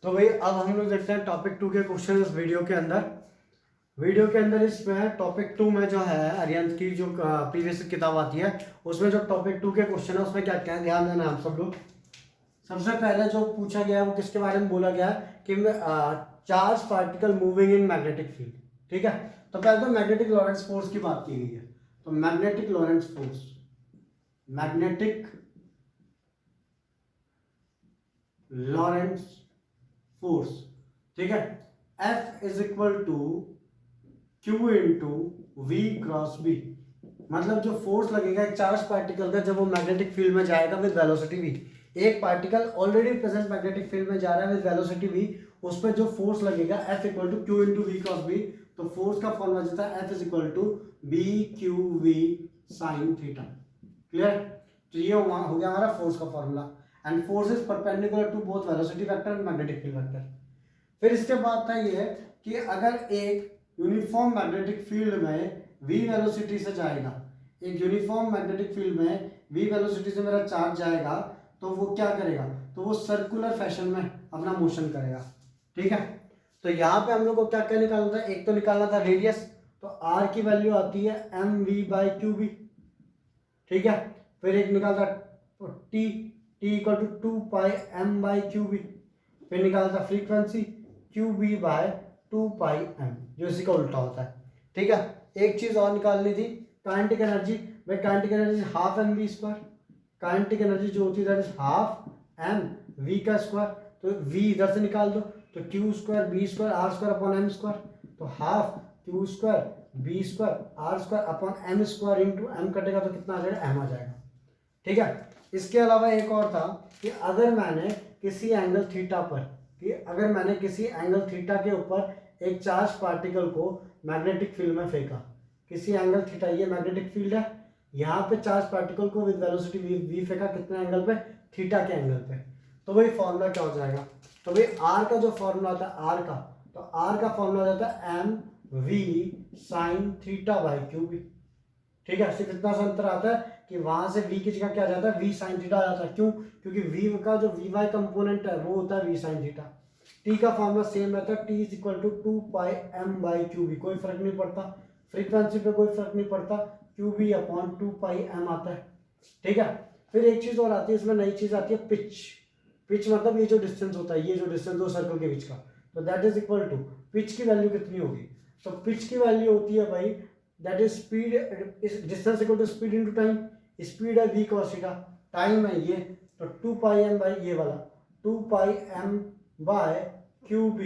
तो भाई अब हम लोग देखते हैं टॉपिक 2 के क्वेश्चन इस वीडियो के अंदर इसमें टॉपिक 2 में जो है अरिहंत की जो प्रीवियस किताब आती है उसमें जो टॉपिक 2 के क्वेश्चन है उसमें क्या क्या है ध्यान देना आप सब लोग। सबसे पहले जो पूछा गया है वो किसके बारे में बोला गया है कि charge particle moving in magnetic field. ठीक है, तो पहले तो मैग्नेटिक लॉरेंस फोर्स की बात की गई है। तो मैग्नेटिक लॉरेंस फोर्स, ठीक है, F is equal to Q into we cross B. मतलब जो फोर्स लगेगा एक चार्ज पार्टिकल का जब वो मैग्नेटिक फील्ड में जाएगा विद वेलोसिटी v, एक particle already present magnetic field में जा रहा है विद वेलोसिटी v, उस पर जो फोर्स लगेगा F equal to Q into we cross B. तो फोर्स का फॉर्मूला जाता है F is equal to B Q V sine theta. Clear? तो ये हो गया हमारा फोर्स का formula. And force is perpendicular to both velocity vector and magnetic field vector. फिर इसके बाद था ये कि अगर एक यूनिफॉर्म मैग्नेटिक फील्ड में v वेलोसिटी से जाएगा, एक यूनिफॉर्म मैग्नेटिक फील्ड में v वेलोसिटी से मेरा चार्ज जाएगा तो वो क्या करेगा, तो वो सर्कुलर फैशन में अपना मोशन करेगा। ठीक है, तो यहाँ पे हम लोग को क्या क्या निकालना था, एक तो निकालना था रेडियस, तो r की वैल्यू आती है mv/qb। ठीक है, फिर एक निकालता t इक्वल टू 2πm/qb। फिर निकालता फ्रीक्वेंसी qb/2πm, जो इसी का उल्टा होता है। ठीक है, एक चीज और निकालनी थी, काइनेटिक एनर्जी। भाई kinetic energy half m v square, kinetic energy जो होती है that is half m v का स्क्वायर। तो v इधर से निकाल दो तो q square b square r square upon m square, तो हाफ q square b square r square upon m square into m कटेगा तो कितना आ जाएगा, m आ जाएगा। ठीक है, इसके अलावा एक और था कि अगर मैंने किसी एंगल थीटा के ऊपर एक चार्ज पार्टिकल को मैग्नेटिक फील्ड में फेंका, किसी एंगल थीटा, ये मैग्नेटिक फील्ड है, यहाँ पे चार्ज पार्टिकल को विद वेलोसिटी v फेंका कितने एंगल पे, थीटा के एंगल पे, तो वही फॉर्मूला क्या हो जाएगा, तो भाई r का जो फॉर्मूला आता है r का, तो r का फॉर्मूला आता है M V sine theta by Q B. ठीक है, सिर्फ इतना सा अंतर आता है कि वहां से v की जगह क्या आ जाता है, v साइन थीटा आ जाता है। क्यों? क्योंकि v का जो vy कंपोनेंट है वो होता है v साइन थीटा। t का फॉर्मूला सेम रहता है, t is equal to 2πm/qb, कोई फर्क नहीं पड़ता, फ्रीक्वेंसी पे कोई फर्क नहीं पड़ता, qb अपॉन 2πm आता है। ठीक है, फिर एक चीज और आती है इसमें, नई चीज आती है पिच मतलब ये जो डिस्टेंस होता है, ये जो डिस्टेंस दो सर्कल के बीच का, तो that is equal to pitch की वैल्यू कितनी होगी, तो पिच की वैल्यू होती है भाई that is speed is distance equal to speed into time. Speed है v cos थीटा, टाइम है ये, तो 2πm बाई ये वाला 2πm/qb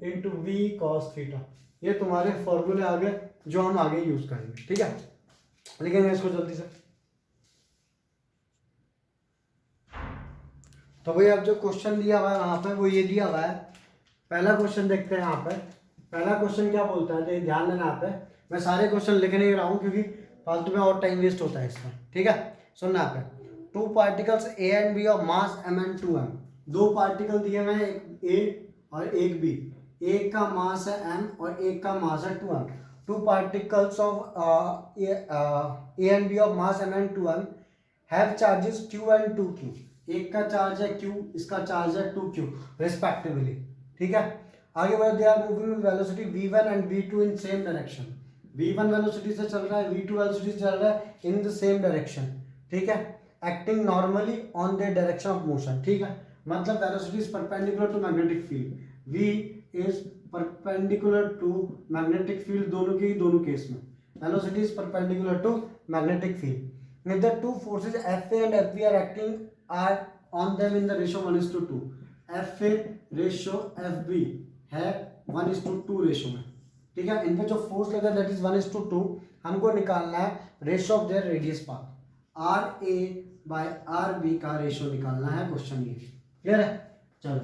into v cos theta. ये तुम्हारे फॉर्मूले आ गए जो हम आगे यूज करेंगे। ठीक है, लिखेंगे इसको जल्दी से। तो भाई अब जो क्वेश्चन दिया हुआ है वहां पर वो ये दिया हुआ है। पहला क्वेश्चन देखते हैं यहाँ पे। पहला क्वेश्चन क्या बोलता है, ध्यान देना यहाँ पे, मैं सारे क्वेश्चन लिख नहीं रहा हूँ क्योंकि फालतू में और टाइम वेस्ट होता है इसमें। ठीक है, सुनना यहाँ पे, two particles A and B of mass m and 2m। दो पार्टिकल दिए हुए हैं, एक ए और एक बी, एक का मास है m और एक का मास है 2m। Two particles of A and B of mass m and 2m have charges q and 2q। एक का चार्ज है q, इसका चार्ज है 2q रिस्पेक्टिवली। ठीक है, आगे बढ़, they are moving with velocity v1 and v2 in same direction. v1 velocity से चल रहा है, v2 वेलोसिटी से चल रहा है इन द सेम डायरेक्शन। ठीक है, acting normally on the direction of motion. ठीक है, मतलब velocity is perpendicular to magnetic field, v is perpendicular to magnetic field, दोनों केस में velocity is perpendicular to magnetic field. If the two forces Fa and Fb are acting are on them in the ratio 1:2, Fa ratio Fb है 1:2 ratio में। ठीक है, इन पे जो force लगा that is 1:2, हमको निकालना है ratio of their radius path, Ra by Rb का रेशियो निकालना है, क्वेश्चन ये। क्लियर है? चलो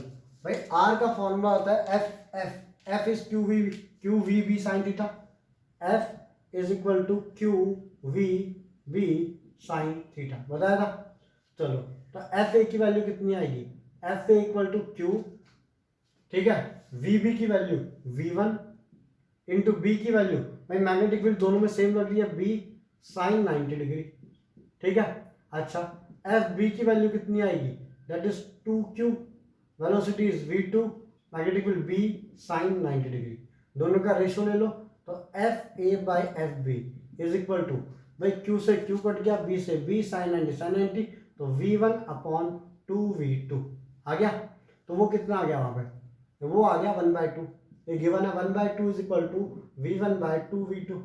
भाई, R का फॉर्मूला होता है F is QVB sine theta, F is equal to QVB sine theta, बताया था। चलो, तो Fa की वैल्यू कितनी आएगी, Fa इक्वल टू Q, ठीक है, Vb की वैल्यू V1 इंटू B की वैल्यू, भाई मैग्नेटिक फील्ड दोनों में सेम लग रही है, B साइन 90 डिग्री। ठीक है, अच्छा Fb की वैल्यू कितनी आएगी, that is 2Q, velocity is V2 magnetic field B sine 90 degree, दोनों का रेशो ले लो तो F A by F B is equal to, भाई क्यू से क्यू कट गया, बी से बी साइन 90 तो V1 अपॉन 2V2 आ गया। तो वो कितना आ गया वहां पे, तो वो आ गया 1/2, ये गिवन है 1/2 इज इक्वल टू V1/2V2,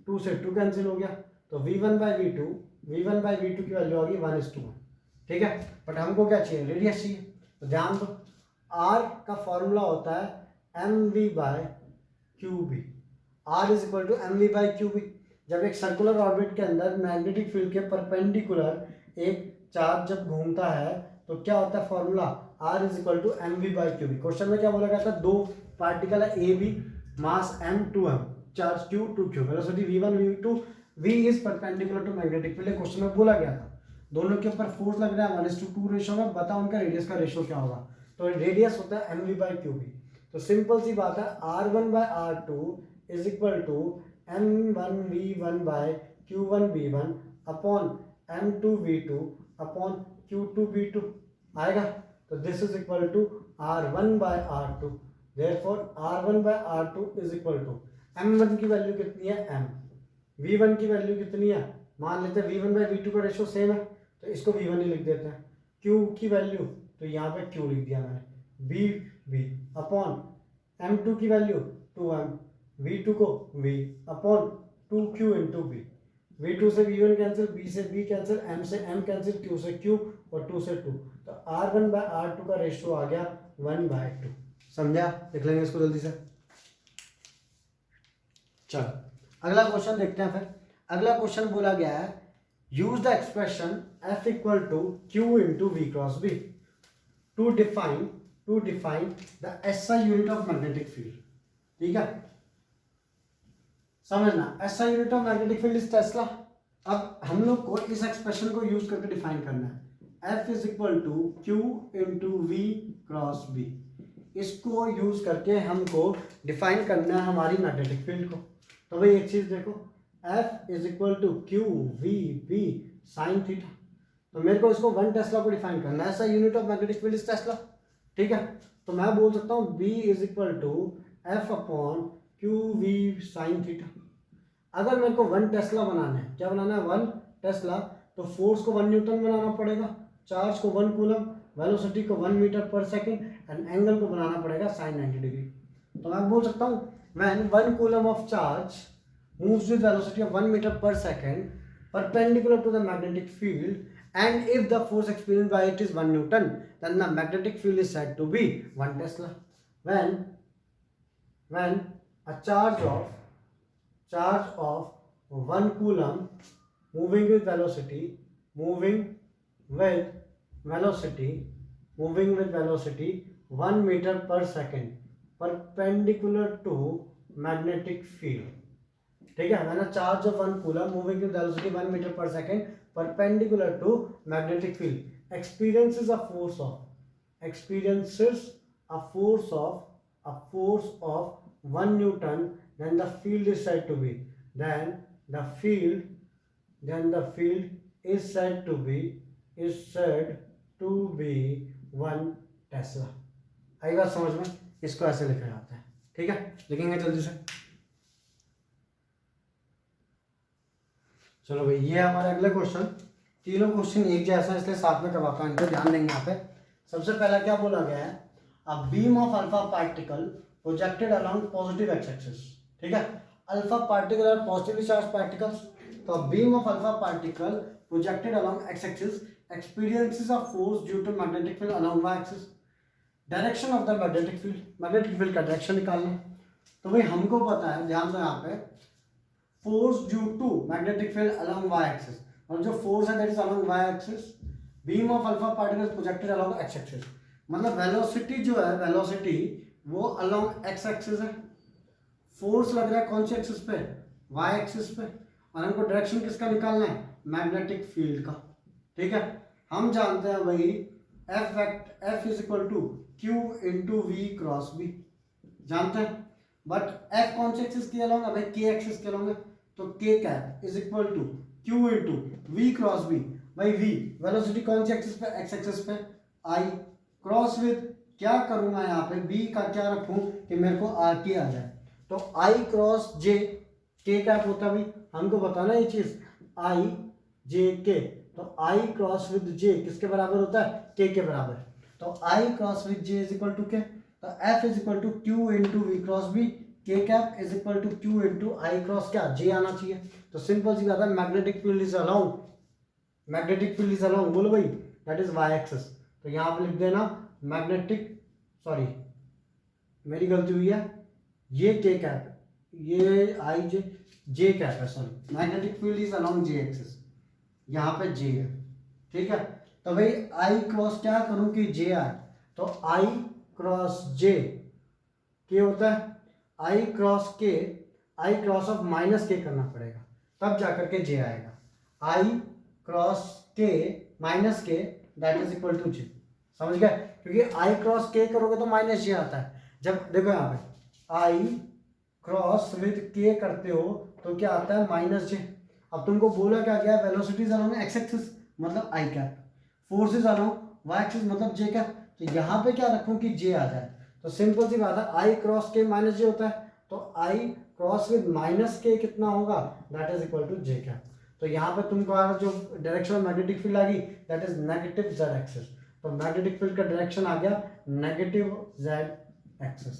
2 से 2 कैंसिल हो गया तो V1/V2 की वैल्यू आ गई 1:1, ठीक है। बट हमको क्या चाहिए, रेडियस चाहिए, तो ध्यान दो R का फॉर्मूला होता है mv/qb, R is equal to mv/qb। जब एक सर्कुलर ऑर्बिट के अंदर मैग्नेटिक फील्ड के परपेंडिकुलर एक चार्ज जब घूमता है तो क्या होता है formula, R is equal to mv/qb। Question में क्या बोला गया था, दो पार्टिकल है A B, mass m 2m, charge q 2q, velocity v1 v2, v is perpendicular to magnetic field. Question में बोला गया था दोनों के ऊपर फोर्स लग रहा है 1:2 रेशो में, बताओ उनका रेडियस का रेशो क्या होगा, तो रेडियस होता है mv/qb। तो सिंपल सी बात है r1/r2 is equal to m1v1/q1b1 upon m2v2 upon q2b2 आएगा। तो this is equal to r1/r2, therefore r1/r2 is equal to m1 की वैल्यू कितनी है m, v1 की वैल्यू कितनी है, मान लेते हैं v1/v2 का रेशो सेम है तो इसको v1 ही लिख देते हैं, q की वैल्यू तो यहाँ पे q लिख दिया मैंने, v अपॉन m2 की वैल्यू 2m, v2 को v upon 2q into b, v2 से v1 कैंसिल, b से b कैंसिल, m से m कैंसिल, q से q और 2 से 2, तो r1/r2 का रेशियो आ गया 1/2। समझा, देख लेंगे इसको जल्दी से। चलो अगला क्वेश्चन देखते हैं। फिर अगला क्वेश्चन बोला गया है use the expression f equal to q into v cross b to define the SI unit of magnetic field. ठीक है, समझना, SI unit of magnetic field is tesla. अब हम लोग को इस एक्सप्रेशन को यूज करके डिफाइन करना है, F is equal to Q into V cross B। इसको यूज करके हमको डिफाइन करना है हमारी मैग्नेटिक फील्ड को। तो भाई एक चीज देखो, F is equal to Q we B sine theta, तो मेरे को इसको 1 टेस्ला को डिफाइन करना है, ऐसा unit of magnetic field is tesla. ठीक है, तो मैं बोल सकता हूँ B is equal to F upon Q V sine theta. अगर मेरे को 1 टेस्ला बनाना है, क्या बनाना है 1 टेस्ला, तो फोर्स को 1 न्यूटन बनाना पड़ेगा, चार्ज को 1 कूलम, वेलोसिटी को 1 मीटर पर सेकेंड एंड एंगल को बनाना पड़ेगा साइन 90 डिग्री। तो मैं बोल सकता हूँ when 1 coulomb of charge moves with velocity of 1 meter per second perpendicular to the magnetic field and if the force experienced by it is 1 Newton, then the magnetic field is said to be 1 Tesla. When a charge of 1 coulomb moving with velocity 1 meter per second perpendicular to magnetic field. ठीक है, when a charge of 1 coulomb moving with velocity 1 meter per second perpendicular to magnetic field experiences a force of 1 Newton, then the field is said to be is said to be 1 Tesla। आई बात समझ में, इसको ऐसे लिखा जाता है। ठीक है, लिखेंगे जल्दी से। चलो भाई, ये हमारा अगला क्वेश्चन, तीनों क्वेश्चन एक जैसा है इसलिए साथ में करवाता हूं, इनको ध्यान देंगे यहाँ पे। सबसे पहला क्या बोला गया है, a beam of alpha particle projected along positive X axis. ठीक है, अल्फा पार्टिकल और पॉजिटिवली चार्ज पार्टिकल्स, तो beam of alpha particle projected along x axis experiences a force due to magnetic field along Y axis. Direction of the magnetic field का direction निकालना। तो भाई हमको पता है, ध्यान दो यहाँ पे, force due to magnetic field along Y axis, और जो फोर्स है that is along Y axis, beam of alpha particles projected along x axis, मतलब वेलोसिटी जो है, वेलोसिटी वो अलोंग एक्स एक्सिस है, फोर्स लग रहा है कौन सी एक्सिस पे, वाई एक्सिस पे, और हमको डायरेक्शन किसका निकालना है, मैग्नेटिक फील्ड का। ठीक है, हम जानते हैं वही F is equal to Q into we cross B, जानते हैं, बट F कौन सी एक्सिस के अलोंग है भाई, K एक्सिस के अलोंग है, तो K cap is equal to Q into we cross B. भाई V वेलोसिटी कौन सी एक्सिस पे, एक्स एक्सिस पे, I क्रॉस विद क्या करूँ मैं यहाँ पे बी का क्या रखूँ कि मेरे को आर के आ जाए, तो आई क्रॉस जे के कैप होता है भाई, हमको बताना ये चीज आई जे के, तो आई क्रॉस विद जे किसके बराबर होता है, के बराबर, तो i cross with j is equal to k, तो f is equal to Q into we cross B, के cap is equal to Q into i cross क्या जे आना चाहिए। तो सिंपल सी बात है, magnetic field is along, magnetic field is along, बोलो भाई, दैट इज वाई एक्सिस। तो यहाँ पे लिख देना मैग्नेटिक, सॉरी मेरी गलती हुई है, ये के कैप, ये आई जे जे कैप है, sorry magnetic field is along J axis, यहाँ पे जे है, ठीक है। तो भाई आई क्रॉस क्या करूं कि जे आए, तो आई क्रॉस जे के होता है आई क्रॉस के, आई क्रॉस ऑफ माइनस के करना पड़ेगा तब जाकर के जे आएगा, आई क्रॉस के माइनस के दैट इज इक्वल टू जे, समझ गए, क्योंकि आई क्रॉस के करोगे तो माइनस जे आता है। जब देखो यहाँ पे आई क्रॉस विद के करते हो तो क्या आता है माइनस जे। अब तुमको बोला क्या गया, वेलोसिटीज अलोंग एक्स एक्सिस मतलब i cap, forces along Y axis मतलब जे कैप, तो यहाँ पे क्या रखूं कि जे आ जाए, तो सिंपल सी बात है आई क्रॉस के माइनस जे होता है, तो आई क्रॉस विद माइनस के कितना होगा, that is equal to J cap. तो यहाँ पे तुमको अगर जो डायरेक्शन ऑफ मैग्नेटिक फील्ड आ गई that is negative Z axis, तो मैग्नेटिक फील्ड का डायरेक्शन आ गया नेगेटिव जेड एक्सिस।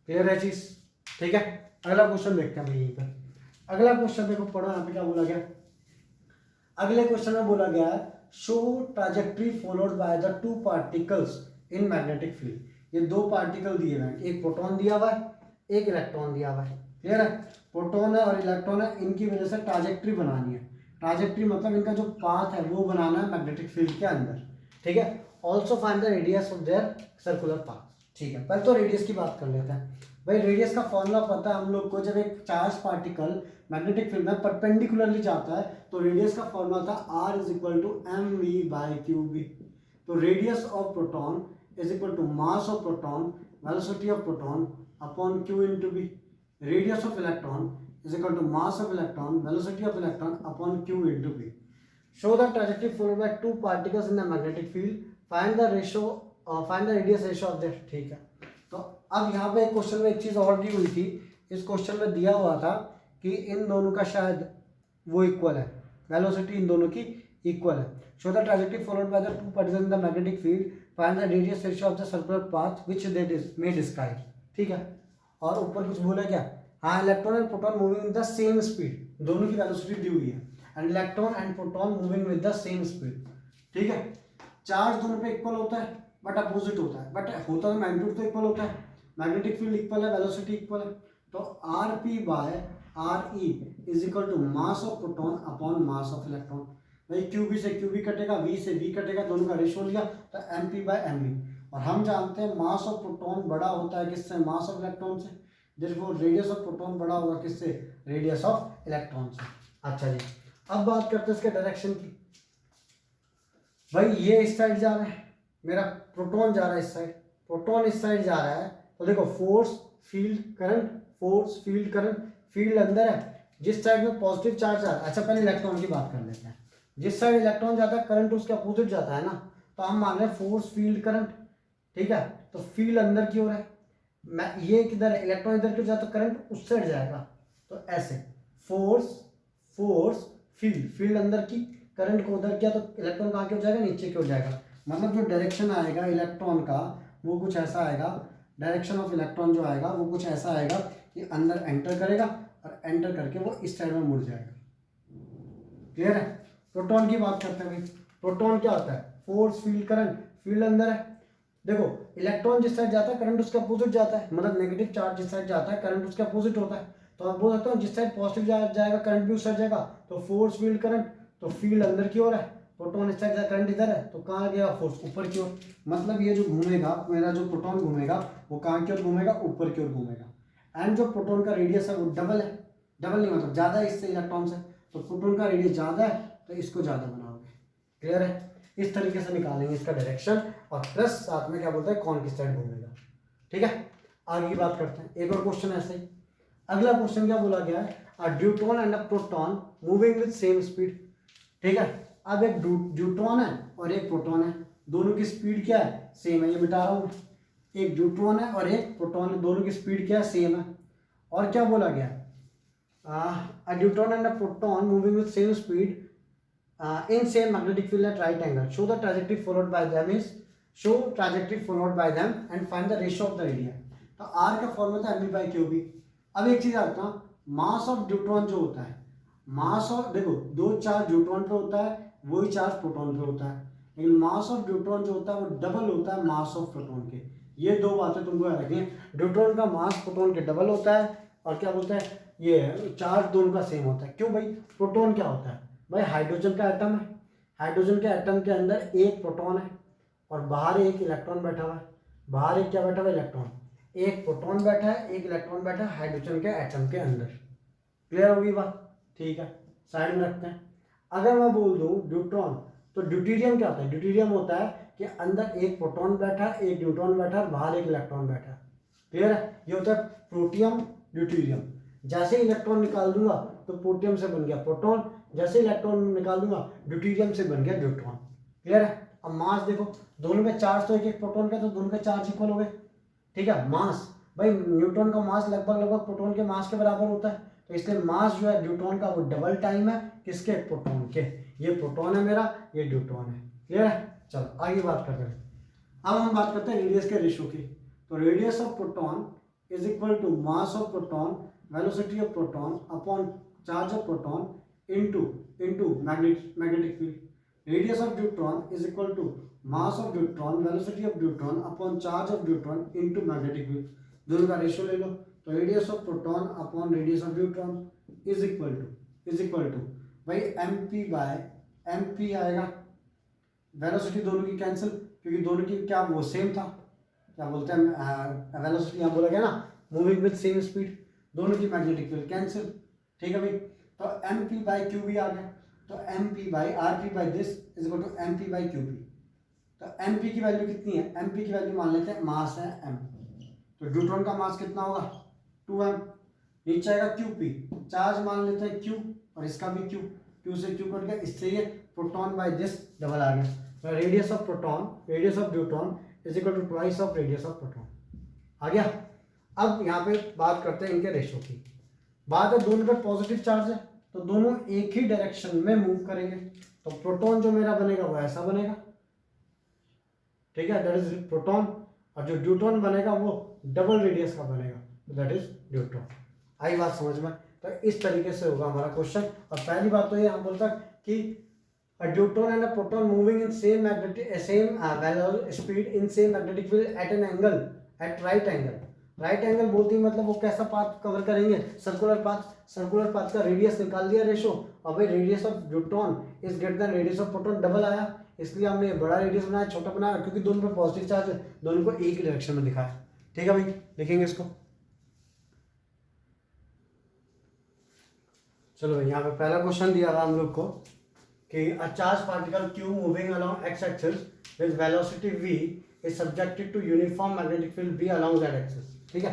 क्लियर है चीज, ठीक है। अगला क्वेश्चन देखते हैं भाई यहीं पर, अगला क्वेश्चन देखो, पढ़ो यहाँ पे क्या बोला गया। अगले क्वेश्चन में बोला गया है show trajectory followed by the two particles in magnetic field. ये दो पार्टिकल दिए हुए हैं, एक प्रोटॉन दिया हुआ है, एक इलेक्ट्रॉन दिया हुआ है। क्लियर है, प्रोटॉन है और इलेक्ट्रॉन है, इनकी वजह से ट्रैजेक्टरी बनानी है। ट्रैजेक्टरी मतलब इनका जो पाथ है वो बनाना है मैग्नेटिक फील्ड के अंदर, ठीक है। Also find the radius of their circular path, ठीक है। पहले तो रेडियस की बात कर लेते हैं भाई। रेडियस का फॉर्मूला पता है हम लोग को, जब एक चार्ज पार्टिकल मैग्नेटिक फील्ड में परपेंडिकुलरली जाता है तो रेडियस का फॉर्मूला था r is equal to M we by Q b. तो radius of proton is equal to mass of proton velocity of proton upon q into b. Radius of electron is equal to mass of electron velocity of electron upon q into b. Show the trajectory followed by two particles in the magnetic field, find the ratio, find the radius ratio of that, ठीक है। तो अब यहाँ पे question में एक चीज और दी हुई थी, इस क्वेश्चन में दिया हुआ था कि इन दोनों का शायद वो इक्वल है, वेलोसिटी इन दोनों की इक्वल है। Show the trajectory followed by the two particles in the magnetic field, find the radius ratio of the circular path which they may describe, ठीक है। और ऊपर कुछ बोला क्या, हाँ electron and proton moving with the same speed, दोनों की वेलोसिटी दी हुई है, and electron and proton moving with the same speed, ठीक है। चार्ज दोनों पे इक्वल होता है बट अपोजिट होता है, बट होता तो मैग्नीट्यूड तो इक्वल होता है, मैग्नेटिक फील्ड इक्वल है, वेलोसिटी इक्वल है, तो R P by R E is equal to mass of proton upon mass of electron. भाई क्यू बी से क्यू बी कटेगा, वी से वी कटेगा, दोनों का रेशियो लिया तो M P by M B. और हम जानते हैं मास ऑफ प्रोटॉन बड़ा होता है किससे, मास ऑफ इलेक्ट्रॉन से, देयरफॉर रेडियस ऑफ प्रोटॉन बड़ा होगा किससे, रेडियस ऑफ इलेक्ट्रॉन से। अच्छा जी, अब बात करते हैं इसके डायरेक्शन की। भाई ये इस साइड जा रहा है, मेरा प्रोटॉन जा रहा है इस साइड, प्रोटॉन इस साइड जा रहा है, तो देखो force field current, force field current, field अंदर है, जिस साइड में पॉजिटिव चार्ज आ रहा है। अच्छा पहले इलेक्ट्रॉन की बात कर लेते हैं, जिस साइड इलेक्ट्रॉन जाता है करंट उसके अपोजिट जाता है ना, तो हम मान रहे हैं फोर्स फील्ड करंट, ठीक है। तो फील्ड अंदर की ओर है, मैं ये किधर है, इलेक्ट्रॉन इधर क्यों जाता है, करंट उस साइड जाएगा, तो ऐसे फोर्स फोर्स फील्ड, फील्ड अंदर की, करंट को उधर किया तो इलेक्ट्रॉन कहाँ की ओर जाएगा, नीचे की ओर जाएगा। मतलब जो डायरेक्शन आएगा इलेक्ट्रॉन का वो कुछ ऐसा आएगा, डायरेक्शन ऑफ इलेक्ट्रॉन जो आएगा वो कुछ ऐसा आएगा कि अंदर एंटर करेगा और एंटर करके वो इस साइड में मुड़ जाएगा। क्लियर है। प्रोटॉन की बात करते हैं भाई, प्रोटॉन क्या होता है, फोर्स फील्ड करंट, फील्ड अंदर है, देखो इलेक्ट्रॉन जिस साइड जाता है करंट उसके अपोजिट जाता है, मतलब नेगेटिव चार्ज जिस साइड जाता है करंट उसके अपोजिट होता है। तो आप बोल सकते हो जिस साइड पॉजिटिव जाएगा करंट भी उस साइड जाएगा, तो फोर्स फील्ड करंट, तो फील्ड अंदर की ओर है, प्रोटॉन इस साइड, करंट इधर है, तो कहाँ गया फोर्स ऊपर की ओर। मतलब ये जो घूमेगा, मेरा जो प्रोटॉन घूमेगा वो कहाँ की ओर घूमेगा, ऊपर की ओर घूमेगा। एंड जो प्रोटॉन का रेडियस है वो डबल है, डबल नहीं मतलब ज़्यादा है इससे इलेक्ट्रॉन से, तो प्रोटॉन का रेडियस ज़्यादा है तो इसको ज़्यादा बनाओगे। क्लियर है, इस तरीके से निकालेंगे इसका डायरेक्शन, और प्लस साथ में क्या बोलते हैं कौन किस साइड घूमेगा। ठीक है, आगे की बात करते हैं, एक और क्वेश्चन ऐसे ही। अगला क्वेश्चन क्या बोला गया है, a deuteron and a proton moving with same speed. ठीक है, अब एक ड्यूट्रॉन है और एक प्रोटॉन है, दोनों की स्पीड क्या है, सेम है, ये मिटा रहा हूँ। एक न्यूट्रॉन है और एक प्रोटॉन है, दोनों की स्पीड क्या है, सेम है। और क्या बोला गया, a neutron and a proton moving with same speed in same magnetic field at right angle, show the trajectory followed by them is show trajectory followed by them and find the ratio of the radii। तो r का formula था mv by qb। अब एक चीज आता हूँ, mass of neutron जो होता है, मास ऑफ, देखो दो चार्ज न्यूट्रॉन पे होता है, वही चार्ज प्रोटॉन पे होता है, लेकिन मास ऑफ न्यूट्रॉन जो होता है वो डबल होता है मास ऑफ प्रोटॉन के। ये दो बातें तुमको याद रखनी है, न्यूट्रॉन का मास प्रोटॉन के डबल होता है, और क्या बोलता है, ये चार्ज दोनों का सेम होता है। क्यों भाई, प्रोटॉन क्या होता है भाई, हाइड्रोजन का एटम है, हाइड्रोजन के एटम के अंदर एक प्रोटॉन है और बाहर एक इलेक्ट्रॉन बैठा हुआ है, बाहर एक क्या बैठा हुआ है, इलेक्ट्रॉन, एक प्रोटॉन बैठा है, एक इलेक्ट्रॉन बैठा है हाइड्रोजन के एटम के अंदर। क्लियर होगी बात, ठीक है, साइड में रखते हैं। अगर मैं बोल दूं न्यूट्रॉन, तो ड्यूटेरियम क्या होता है, ड्यूटेरियम होता है कि अंदर एक प्रोटॉन बैठा है, एक न्यूट्रॉन बैठा है, बाहर एक इलेक्ट्रॉन बैठा है। क्लियर है, ये होता है प्रोटियम ड्यूटेरियम। जैसे इलेक्ट्रॉन निकाल दूंगा तो प्रोटियम से बन गया प्रोटॉन, जैसे इलेक्ट्रॉन निकाल दूंगा ड्यूटेरियम से बन गया न्यूट्रॉन। क्लियर है। अब मास देखो, दोनों में चार्ज तो एक एक प्रोटॉन का, तो दोनों के चार्ज इक्वल हो गए। ठीक है, मास भाई न्यूट्रॉन का मास लगभग लगभग प्रोटॉन के मास के बराबर होता है, तो इसलिए मास जो है न्यूट्रॉन का वो डबल टाइम है किसके, प्रोटॉन के। ये प्रोटॉन है मेरा, ये न्यूट्रॉन है। क्लियर है, चलो आगे बात करते हैं। अब हम बात करते हैं रेडियस के रेशियो की। तो radius of proton is equal to mass of proton, velocity of proton upon charge of proton into magnetic field. Radius of neutron is equal to mass of neutron, velocity of neutron upon charge of neutron into magnetic field। दोनों का ratio ले लो, तो radius of proton upon radius of neutron is equal to भाई mp by mp आएगा, velocity दोनों की cancel, क्योंकि दोनों की क्या वो सेम था, क्या बोलते हैं वेलोसिटी, यहाँ बोला गया ना मूविंग विद सेम स्पीड, दोनों की मैग्नेटिक फील्ड कैंसिल। ठीक है भाई, तो एम पी बाई क्यू भी आ गया, तो M P by R P by this is equal to M P by Q P. तो एम पी की वैल्यू कितनी है, एम पी की वैल्यू मान लेते हैं, मास है एम, तो न्यूट्रॉन का मास कितना होगा 2m, नीचे आएगा क्यू पी, चार्ज मान लेते हैं क्यू, और इसका भी क्यू, क्यू से क्यू कट गया, इससे ये प्रोटॉन बाई दिस डबल आ गया, तो radius of proton, radius of neutron is equal to twice of radius of proton आ गया। अब यहाँ पे बात करते हैं इनके रेशियो की। बात है दोनों पे पॉजिटिव चार्ज है, तो दोनों एक ही डायरेक्शन में मूव करेंगे, तो प्रोटॉन जो मेरा बनेगा वो ऐसा बनेगा। ठीक है, दैट इज प्रोटॉन, और जो न्यूट्रॉन बनेगा वो डबल रेडियस का बनेगा, दैट इज न्यूट्रॉन। आई बात समझ में, तो इस तरीके से होगा हमारा क्वेश्चन। और पहली बात तो ये हम बोलता कि a neutron and a proton moving in same speed in same magnetic field at an angle, at right angle। Right angle बोलते ही मतलब वो कैसा पाथ कवर करेंगे, सर्कुलर पाथ। सर्कुलर पाथ का रेडियस निकाल दिया रेशो, और भाई radius of neutron is greater than radius of proton, double आया, इसलिए हमने बड़ा रेडियस बनाया, छोटा बनाया, क्योंकि दोनों पे पॉजिटिव चार्ज है, दोनों को एक ही डायरेक्शन में दिखाया। ठीक है भाई, लिखेंगे इसको। चलो भाई, यहाँ पे पहला क्वेश्चन दिया था हम लोग को कि a charged particle q moving along x-axis with velocity v is subjected to uniform magnetic field b along z-axis। ठीक है,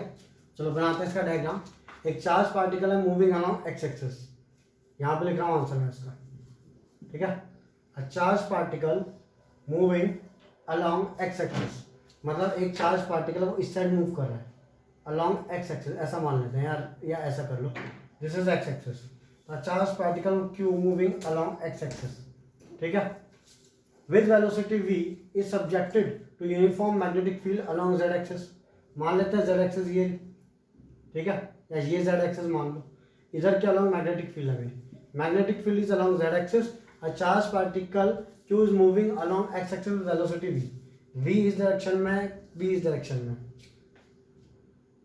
चलो बनाते हैं इसका डायग्राम। एक चार्ज पार्टिकल है मूविंग अलॉन्ग एक्स एक्सिस, यहाँ पे लिख रहा हूँ आंसर में इसका। ठीक है, a charged particle moving along x axis, मतलब एक चार्ज पार्टिकल वो इस साइड मूव कर रहा है अलॉन्ग एक्स एक्सिस, ऐसा मान लेते हैं यार, या ऐसा कर लो, this is x axis, charge particle q moving along x axis. ठीक है, with velocity v is subjected to uniform magnetic field along z axis, मान लेते हैं z एक्सिस ये। ठीक है, या ये z एक्सिस मान लो, इधर के अलॉन्ग मैग्नेटिक फील्ड है, magnetic field is along z axis, a charge particle q is moving along x axis with velocity v इस डायरेक्शन में, v इस डायरेक्शन में।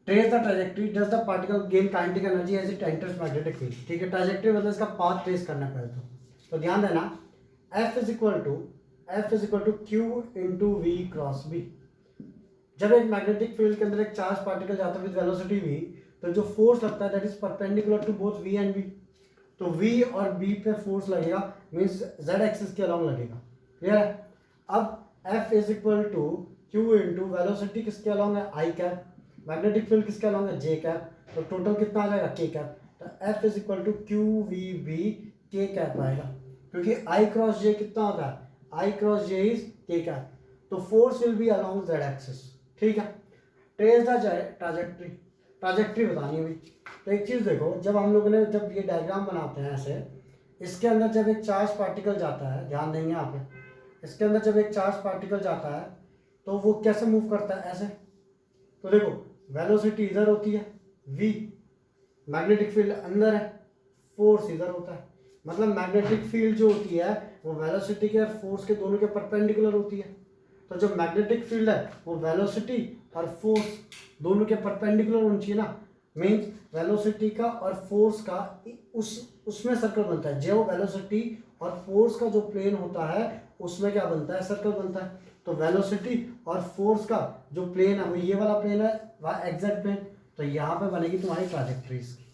Trace the trajectory, does the particle gain kinetic energy as it enters magnetic field. ठीक है, trajectory मतलब इसका path trace करना पहले तो ध्यान देना, F is equal to Q into V cross B। जब एक मैग्नेटिक फील्ड के अंदर एक चार्ज पार्टिकल जाता है विद वेलोसिटी v, तो जो फोर्स लगता है that is perpendicular to both v and b, तो v और b पे फोर्स लगेगा, मींस z एक्सिस के अलॉन्ग लगेगा। क्लियर है, अब F is equal to Q into velocity किसके अलॉन्ग है, i कैप, मैग्नेटिक फील्ड किसके अलॉन्ग है, j कैप, तो टोटल कितना आ जाएगा, k कैप, तो F is equal to Q V B k cap आएगा, क्योंकि I क्रॉस j कितना होता है, I cross j is k cap, तो force will be along z axis. ठीक है, ट्रेस द ट्राजेक्ट्री, ट्राजेक्ट्री बतानी है भाई। तो एक चीज़ देखो, जब हम लोगों ने जब ये डायग्राम बनाते हैं ऐसे, इसके अंदर जब एक चार्ज पार्टिकल जाता है, ध्यान देंगे यहाँ पे, इसके अंदर जब एक चार्ज पार्टिकल जाता है तो वो कैसे मूव करता है, ऐसे। तो देखो वेलोसिटी इधर होती है v, मैग्नेटिक फील्ड अंदर है, फोर्स इधर होता है। मतलब मैग्नेटिक फील्ड जो होती है वो वेलोसिटी के और फोर्स के दोनों के परपेंडिकुलर होती है। तो जो मैग्नेटिक फील्ड है वो वेलोसिटी और फोर्स दोनों के परपेंडिकुलर होनी चाहिए ना। मीन्स वेलोसिटी का और फोर्स का उसमें सर्कल बनता है। जो वेलोसिटी और फोर्स का जो प्लेन होता है उसमें क्या बनता है, सर्कल बनता है। तो वेलोसिटी और फोर्स का जो प्लेन है वो ये वाला प्लेन है, वह एग्जैक्ट प्लेन। तो यहाँ पे बनेगी तुम्हारी ट्राजेक्ट्रीज की।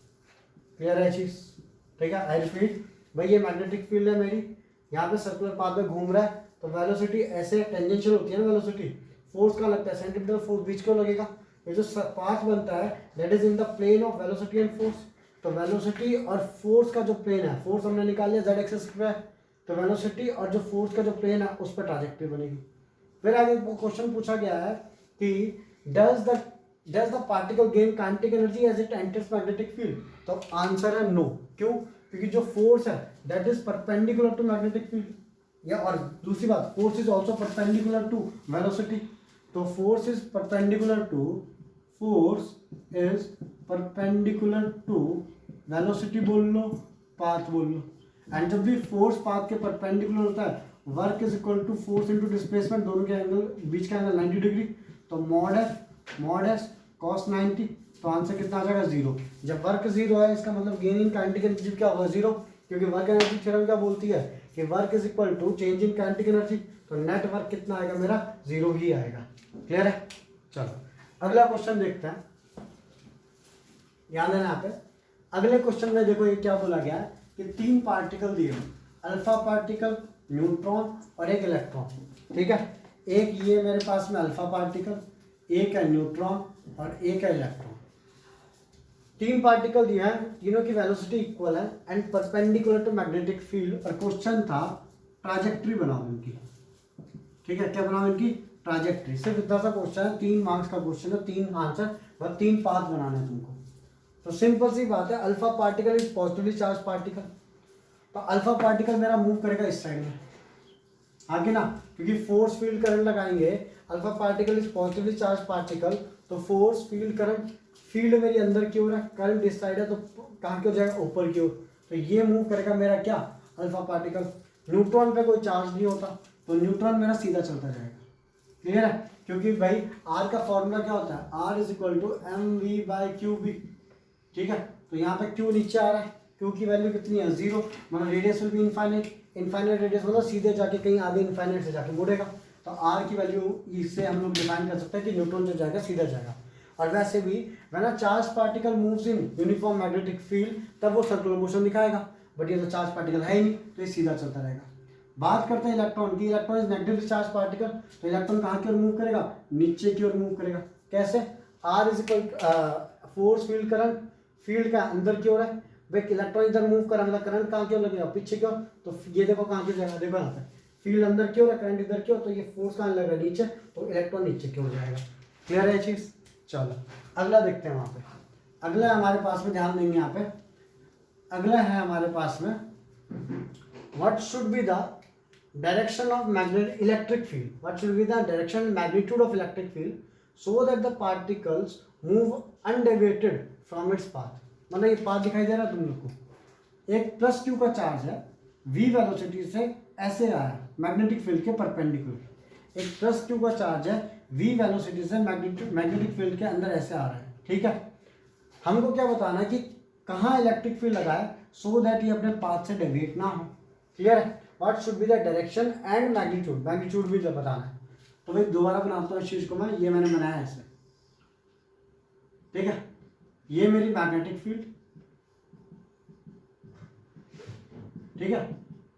क्लियर है चीज, ठीक है। आई रिपीट भाई, ये मैग्नेटिक फील्ड है मेरी, यहाँ पे सर्कुलर पाथ में घूम रहा है। तो वेलोसिटी ऐसे टेंजेंशियल होती है ना वेलोसिटी, फोर्स का लगता है सेंटीमीटर फोर्स बीच क्यों लगेगा, ये जो पाथ बनता है that is in the plane of velocity and force. तो वेलोसिटी और फोर्स का जो प्लेन है, फोर्स हमने निकाल लिया जेड एक्सिस पे, तो वेलोसिटी और जो फोर्स का जो प्लेन है उस पर ट्राजेक्ट्री बनेगी। फिर आगे क्वेश्चन पूछा गया है कि does the particle gain kinetic energy as it enters magnetic field. तो आंसर है नो। क्यों? क्योंकि जो फोर्स है that is perpendicular to magnetic field. या और दूसरी बात, force is also perpendicular to velocity. तो force is perpendicular to velocity बोल लो, पाथ बोल लो। एंड जब भी फोर्स पाथ के परपेंडिकुलर होता है, work is equal to force into displacement, दोनों के एंगल बीच का एंगल 90 डिग्री। तो मॉड एस कॉस 90, तो आंसर कितना आ जाएगा, 0। जब वर्क 0 है इसका मतलब गेन इन काइनेटिक एनर्जी क्या होगा, 0। क्योंकि वर्क एनर्जी थ्योरम क्या बोलती है कि work is equal to change in kinetic energy. तो नेट वर्क कितना आएगा मेरा, 0 ही आएगा। क्लियर है। चलो अगला क्वेश्चन देखते हैं, ध्यान देना यहाँ पे। अगले क्वेश्चन में देखो ये क्या बोला गया है कि 3 पार्टिकल दिए, अल्फा पार्टिकल, न्यूट्रॉन और एक इलेक्ट्रॉन। ठीक है, एक ये मेरे पास में अल्फा पार्टिकल, एक है न्यूट्रॉन और एक है इलेक्ट्रॉन। 3 पार्टिकल दिए हैं, तीनों की वेलोसिटी इक्वल है and perpendicular to magnetic field. और क्वेश्चन था ट्राजेक्ट्री बनाओ इनकी। ठीक है, क्या बनाओ इनकी, ट्राजेक्ट्री। सिर्फ इतना सा क्वेश्चन है, 3 मार्क्स का क्वेश्चन है, 3 आंसर और 3 पाथ बनाने हैं तुमको। तो सिंपल सी बात है, alpha particle is positively charge particle. तो अल्फा पार्टिकल मेरा मूव करेगा इस साइड में, आगे ना, क्योंकि फोर्स फील्ड करंट लगाएंगे। Alpha particle is positively charge particle, तो फोर्स फील्ड करंट, फील्ड मेरी अंदर की ओर है, करंट इस साइड है, तो कहाँ की ओर जाएगा, ऊपर की ओर। तो ये मूव करेगा मेरा क्या, अल्फा पार्टिकल। न्यूट्रॉन पे कोई चार्ज नहीं होता, तो न्यूट्रॉन मेरा सीधा चलता जाएगा। क्लियर है, क्योंकि भाई आर का फॉर्मूला क्या होता है, R is equal to M we by Q B. ठीक है, तो यहाँ पे क्यू नीचे आ रहा है, क्यू की वैल्यू कितनी है, 0। मतलब radius will be infinite, infinite radius मतलब सीधे जाके कहीं आगे इनफाइनाइट से जाके मुड़ेगा। तो आर की वैल्यू इससे हम लोग डिफाइन कर सकते हैं कि न्यूट्रॉन जो जाएगा सीधा जाएगा। और वैसे भी when a charge particle moves in uniform magnetic field, तब वो सर्कुलर मोशन दिखाएगा। बट ये तो चार्ज पार्टिकल है ही नहीं, तो ये सीधा चलता रहेगा। बात करते हैं इलेक्ट्रॉन की। Electron is negatively charge particle, तो इलेक्ट्रॉन कहाँ की ओर मूव करेगा, नीचे की ओर मूव करेगा। कैसे, R is equal force field current, field का अंदर की ओर है भाई, इलेक्ट्रॉन इधर मूव कर रहा है, करंट कहाँ की ओर लगेगा, पीछे की ओर। तो ये देखो कहाँ की जगह, देखो यहाँ पे फील्ड अंदर की ओर है, करंट इधर की ओर, तो ये फोर्स कहाँ लग रहा है, नीचे, तो इलेक्ट्रॉन नीचे की ओर जाएगा। क्लियर है ये चीज। चलो अगला देखते हैं। वहाँ पे अगला है हमारे पास में, ध्यान देंगे यहाँ पे। अगला है हमारे पास में, what should be the direction of magnetic electric field, what should be the direction magnitude of electric field so that the particles move undeviated from its path. मतलब ये पाथ दिखाई दे रहा है तुम लोग को, एक प्लस क्यू का चार्ज है, वी वेलोसिटी से ऐसे आ रहा है मैग्नेटिक फील्ड के परपेंडिकुलर। एक प्लस क्यू का चार्ज है, वी वेलोसिटी से मैग्नेटिक फील्ड के अंदर ऐसे आ रहा है। ठीक है, हमको क्या बताना है कि कहाँ इलेक्ट्रिक फील्ड लगा है सो दैट ये अपने पाथ से डेविएट ना हो। क्लियर है, what should be the direction and magnitude, magnitude भी बताना है। तो भाई दोबारा बनाता हूँ इस चीज को मैं, ये मैंने बनाया है ऐसे। ठीक है, ये मेरी मैग्नेटिक फील्ड, ठीक है,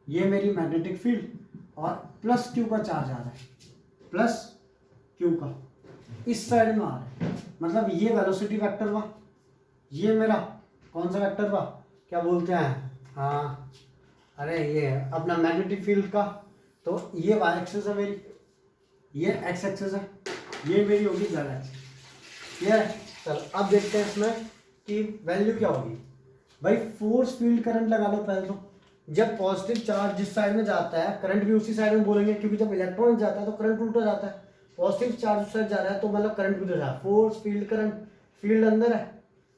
ये मेरी मैग्नेटिक फील्ड और प्लस क्यू का चार्ज आ रहा है, प्लस क्यू का इस साइड में आ रहा है। मतलब ये वेलोसिटी वेक्टर हुआ, ये मेरा कौन सा वेक्टर हुआ, क्या बोलते हैं, हाँ अरे ये अपना मैग्नेटिक फील्ड का। तो ये वाई एक्सिस है मेरी, ये एक्स एक्सिस है, ये मेरी होगी जेड एक्सिस। क्लियर है? चलो अब देखते हैं इसमें कि वैल्यू क्या होगी। भाई फोर्स फील्ड करंट लगा लो पहले तो। जब पॉजिटिव चार्ज जिस साइड में जाता है करंट भी उसी साइड में बोलेंगे, क्योंकि जब इलेक्ट्रॉन जाता है तो करंट उल्टा जाता है। पॉजिटिव चार्ज उस साइड जा रहा है तो मतलब करंट भी उधर जा रहा है। फोर्स फील्ड करंट, फील्ड अंदर है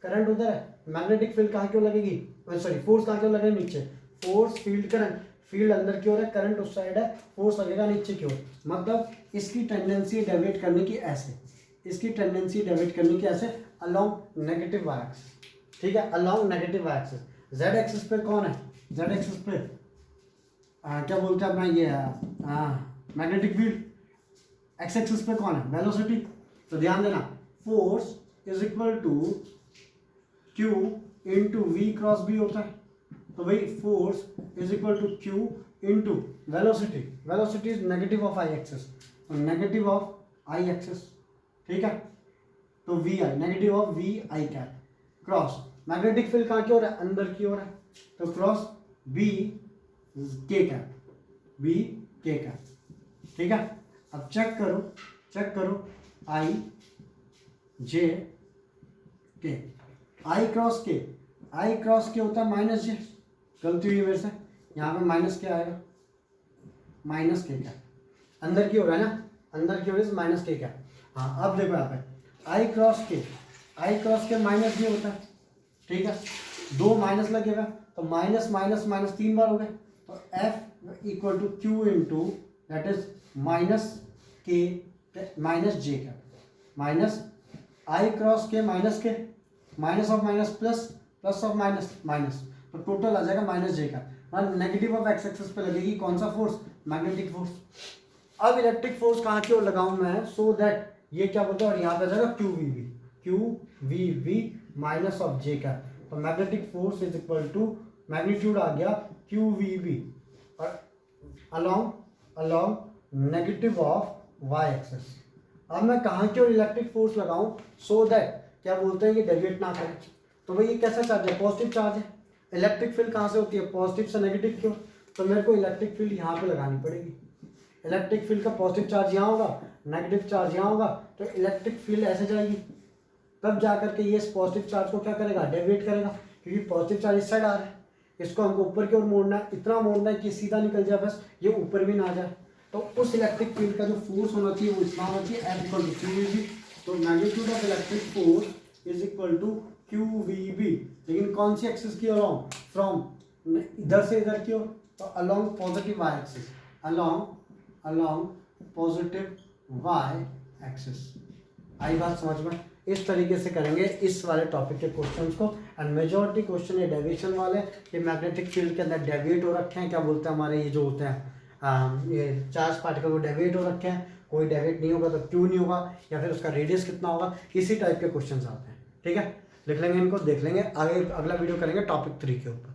करंट उधर है। मैग्नेटिक फील्ड कहाँ क्यों लगेगी, सॉरी फोर्स कहाँ क्यों लगेगी, नीचे। फोर्स फील्ड करंट, फील्ड अंदर की ओर है, करंट उस साइड है, फोर्स लगेगा नीचे की ओर। मतलब इसकी टेंडेंसी डेविएट करने की ऐसे, इसकी टेंडेंसी डेविएट करने की ऐसे अलोंग नेगेटिव वाई एक्सिस। ठीक है, along negative Y axis. Z axis पे कौन है, जेड एक्सिस पे क्या बोलते हैं अपना ये मैग्नेटिक फील्ड। एक्स एक्सिस पे कौन है, वेलोसिटी। तो ध्यान देना, force is equal to Q into we cross B होता है। तो भाई force is equal to Q into velocity. Velocity is negative of I axis, negative of I axis. ठीक है, तो V I, negative of V I cap cross magnetic field कहाँ की ओर है, अंदर की ओर है, तो क्रॉस बी के कैप, बी के कैप। ठीक है, अब चेक करो, चेक करो आई जे के, आई क्रॉस के, आई क्रॉस के होता है माइनस जे। गलती हुई मेरे से, यहाँ पे माइनस के आएगा, माइनस के क्या, अंदर की ओर है ना, अंदर की ओर माइनस के क्या। हाँ अब देखो यहाँ पे आई क्रॉस के, आई क्रॉस के माइनस जे होता है। ठीक है, दो माइनस लगेगा तो माइनस माइनस माइनस 3 बार हो गए, तो F equal to Q into that is minus K minus J का, minus I cross K minus K, minus of minus plus, plus of minus minus, तो टोटल आ जाएगा माइनस जे का। मतलब negative of x axis पे लगेगी कौन सा फोर्स, मैग्नेटिक फोर्स। अब इलेक्ट्रिक फोर्स कहाँ की ओर लगाऊं मैं, सो दैट ये क्या बोलता है, और यहाँ पे आ जाएगा q v v, q v v minus of j का। तो magnetic force is equal to magnitude आ गया क्यू वी वी और along along negative of y axis. अब मैं कहाँ की ओर इलेक्ट्रिक फोर्स लगाऊं सो दैट क्या बोलते हैं ये डेविएट ना करे। तो भाई ये कैसा चार्ज है, पॉजिटिव चार्ज है। इलेक्ट्रिक फील्ड कहाँ से होती है, पॉजिटिव से नेगेटिव की ओर। तो मेरे को इलेक्ट्रिक फील्ड यहाँ पे लगानी पड़ेगी। इलेक्ट्रिक फील्ड का पॉजिटिव चार्ज यहाँ होगा, नेगेटिव चार्ज यहाँ होगा, तो इलेक्ट्रिक फील्ड ऐसे जाएगी, तब जा करके ये इस पॉजिटिव चार्ज को क्या करेगा, डेविएट करेगा। क्योंकि पॉजिटिव चार्ज इस साइड आ रहा है, इसको हमको ऊपर की ओर मोड़ना है, इतना मोड़ना है कि सीधा निकल जाए, बस ये ऊपर भी ना जाए। तो उस इलेक्ट्रिक फील्ड का जो फोर्स होना चाहिए वो इतना होना चाहिए, f equal to Q we b. तो magnitude of electric force is equal to Q we b, लेकिन कौन सी एक्सिस की अलोंग, फ्रॉम इधर से इधर की ओर, तो along positive y axis, along along positive y axis. आई बात समझ में? इस तरीके से करेंगे इस वाले टॉपिक के क्वेश्चंस को। एंड मेजॉरिटी क्वेश्चन ये डेविएशन वाले, ये मैग्नेटिक फील्ड के अंदर डेविएट हो रखे हैं, क्या बोलते हैं हमारे ये जो होते हैं ये चार्ज पार्टिकल वो डेविएट हो रखे हैं। कोई डेविएट नहीं होगा तो क्यों नहीं होगा, या फिर उसका रेडियस कितना होगा, इसी टाइप के क्वेश्चन आते हैं। ठीक है, लिख लेंगे इनको, देख लेंगे आगे, अगला वीडियो करेंगे टॉपिक 3 के ऊपर।